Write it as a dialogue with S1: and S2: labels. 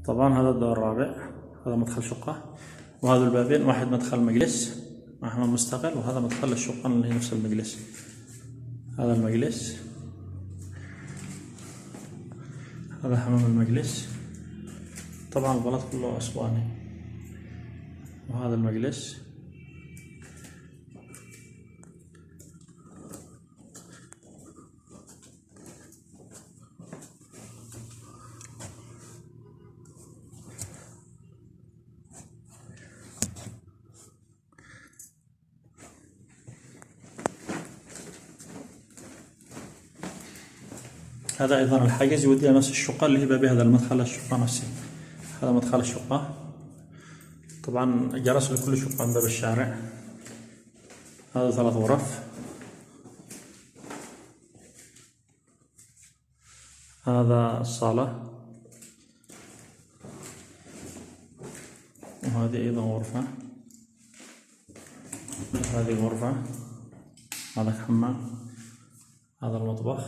S1: طبعا هذا الدور الرابع، هذا مدخل شقة، وهذا البابين، واحد مدخل مجلس مع حمام مستقل، وهذا مدخل الشقة اللي هي نفس المجلس. هذا المجلس، هذا حمام المجلس، طبعا البلاط كله أسواني، وهذا المجلس. هذا أيضا الحاجز يودي نفس الشقة اللي هي بابها، هذا المدخل الشقة نفسه. هذا مدخل الشقة، طبعا جرس لكل شقة من باب الشارع. هذا 3 غرف. هذا الصالة، وهذه أيضا غرفة، هذه غرفة، هذا حمام، هذا المطبخ.